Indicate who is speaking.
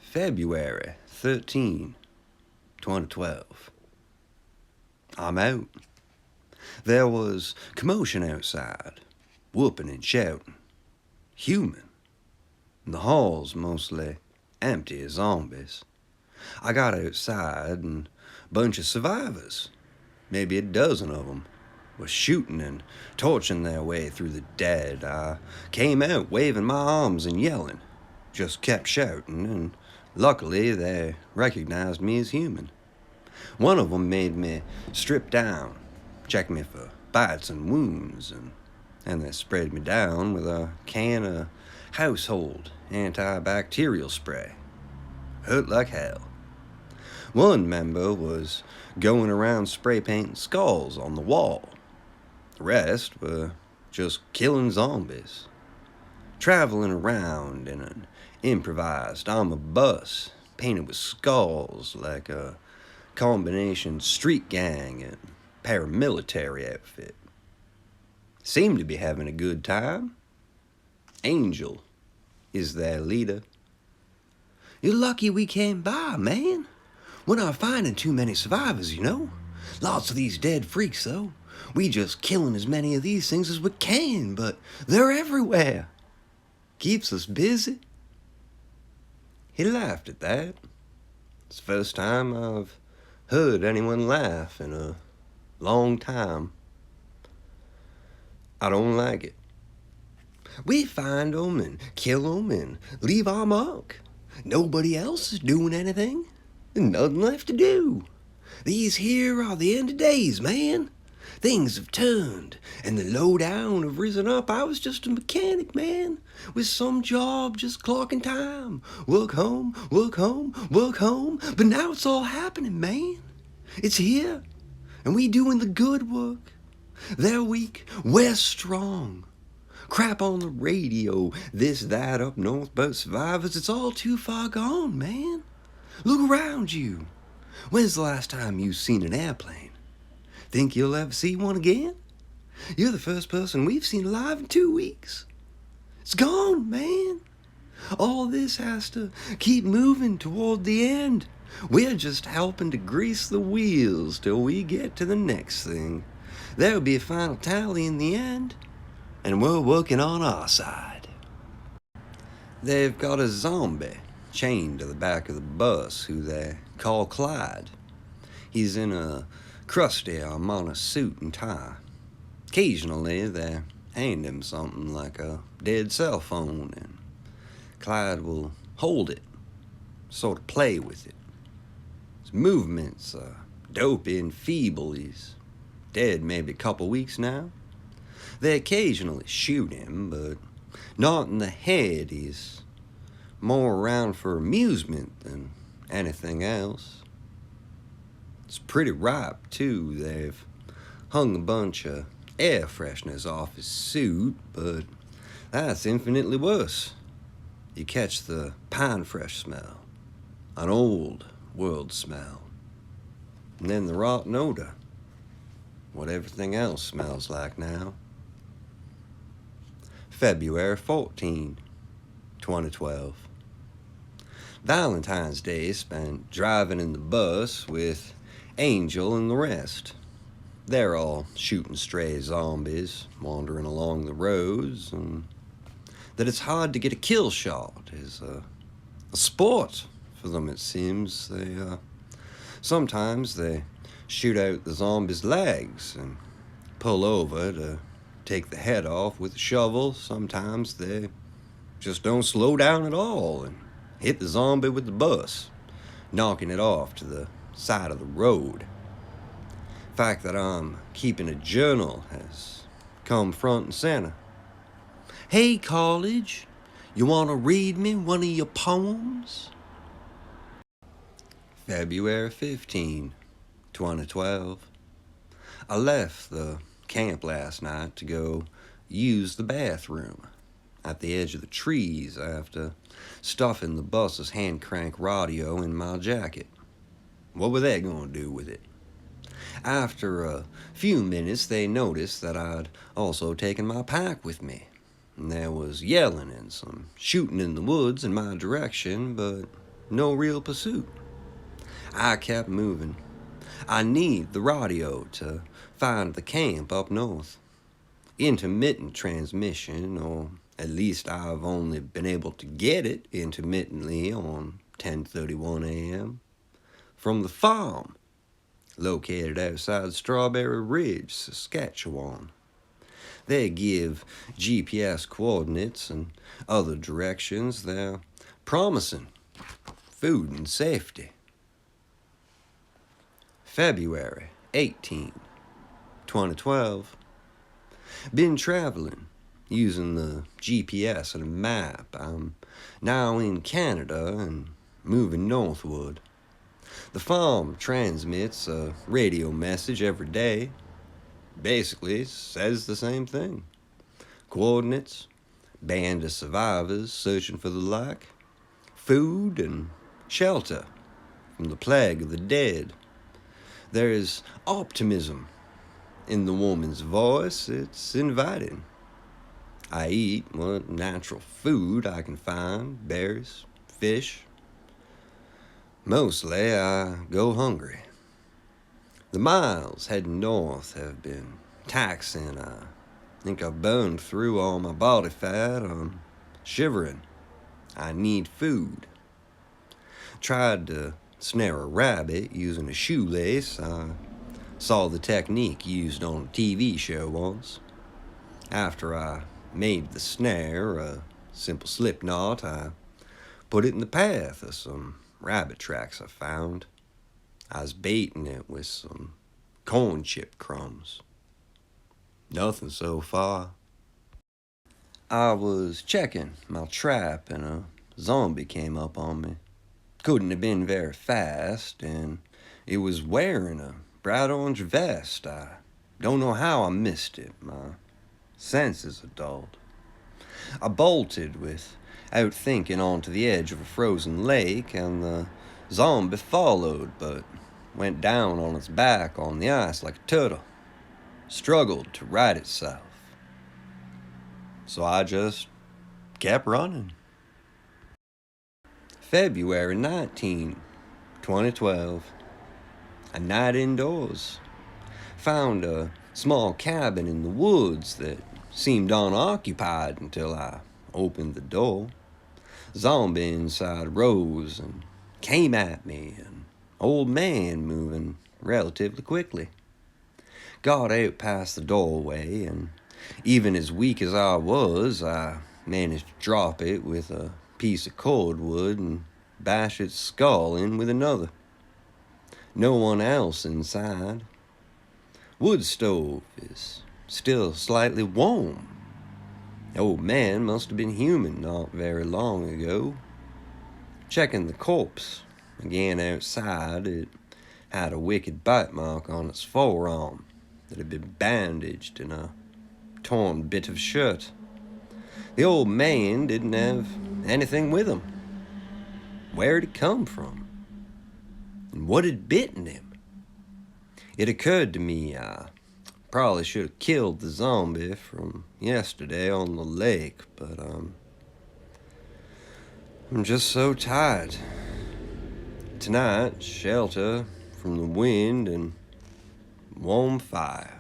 Speaker 1: February 13, 2012. I'm out. There was commotion outside, whooping and shouting. Human. The hall's mostly empty as zombies. I got outside and a bunch of survivors, maybe a dozen of them, were shooting and torching their way through the dead. I came out waving my arms and yelling, just kept shouting, and luckily they recognized me as human. One of them made me strip down, check me for bites and wounds, and they sprayed me down with a can of household antibacterial spray. Hurt like hell. One member was going around spray painting skulls on the wall. The rest were just killing zombies. Traveling around in an improvised armored bus painted with skulls like a combination street gang and paramilitary outfit. Seemed to be having a good time. Angel is their leader. You're lucky we came by, man. We're not finding too many survivors, you know. Lots of these dead freaks, though. We just killing as many of these things as we can, but they're everywhere. Keeps us busy. He laughed at that. It's the first time I've heard anyone laugh in a long time. I don't like it. We find 'em and kill 'em and leave our mark. Nobody else is doing anything. Nothing left to do. These here are the end of days, man. Things have turned, and the lowdown have risen up. I was just a mechanic, man, with some job, just clocking time. Work home, work home, work home. But now it's all happening, man. It's here, and we doing the good work. They're weak, we're strong. Crap on the radio, this, that, up north about survivors. It's all too far gone, man. Look around you. When's the last time you seen an airplane? Think you'll ever see one again? You're the first person we've seen alive in 2 weeks. It's gone, man. All this has to keep moving toward the end. We're just helping to grease the wheels till we get to the next thing. There'll be a final tally in the end, and we're working on our side. They've got a zombie chained to the back of the bus who they call Clyde. He's in a crusty Armani suit and tie. Occasionally they hand him something like a dead cell phone, and Clyde will hold it, sort of play with it. His movements are dopey and feeble. He's dead maybe a couple weeks now. They occasionally shoot him, but not in the head. He's more around for amusement than anything else. It's pretty ripe, too. They've hung a bunch of air fresheners off his suit, but that's infinitely worse. You catch the pine fresh smell, an old world smell, and then the rotten odor, what everything else smells like now. February 14, 2012. Valentine's Day spent driving in the bus with Angel and the rest. They're all shooting stray zombies, wandering along the roads, and that it's hard to get a kill shot is a sport for them, it seems. Sometimes they shoot out the zombies' legs and pull over to take the head off with a shovel. Sometimes they just don't slow down at all and hit the zombie with the bus, knocking it off to the side of the road. The fact that I'm keeping a journal has come front and center. Hey, college, you want to read me one of your poems? February 15, 2012. I left the camp last night to go use the bathroom at the edge of the trees after stuffing the bus's hand crank radio in my jacket. What were they going to do with it? After a few minutes, they noticed that I'd also taken my pack with me. And there was yelling and some shooting in the woods in my direction, but no real pursuit. I kept moving. I need the radio to find the camp up north. Intermittent transmission, or at least I've only been able to get it intermittently on 10:31 a.m. from the farm located outside Strawberry Ridge, Saskatchewan. They give GPS coordinates and other directions. They're promising food and safety. February 18, 2012. Been traveling using the GPS and a map. I'm now in Canada and moving northward. The farm transmits a radio message every day. Basically, says the same thing. Coordinates, band of survivors searching for the like, food and shelter from the plague of the dead. There is optimism in the woman's voice. It's inviting. I eat what natural food I can find, berries, fish. Mostly I go hungry. The miles heading north have been taxing. I think I've burned through all my body fat. I'm shivering. I need food. Tried to snare a rabbit using a shoelace. I saw the technique used on a TV show once. After I made the snare, a simple slip knot, I put it in the path of some rabbit tracks I found. I was baiting it with some corn chip crumbs. Nothing so far. I was checking my trap and a zombie came up on me. Couldn't have been very fast, and it was wearing a bright orange vest. I don't know how I missed it. My senses are dulled. I bolted without thinking onto the edge of a frozen lake, and the zombie followed, but went down on its back on the ice like a turtle. Struggled to right itself. So I just kept running. February 19, 2012. A night indoors. Found a small cabin in the woods that seemed unoccupied until I opened the door. Zombie inside rose and came at me, an old man moving relatively quickly. Got out past the doorway, and even as weak as I was, I managed to drop it with a piece of cordwood and bash its skull in with another. No one else inside. Wood stove is still slightly warm. The old man must have been human not very long ago. Checking the corpse again outside, it had a wicked bite mark on its forearm that had been bandaged in a torn bit of shirt. The old man didn't have anything with him. Where'd it come from? And what had bitten him? It occurred to me I probably should have killed the zombie from yesterday on the lake, but I'm just so tired. Tonight, shelter from the wind and warm fire.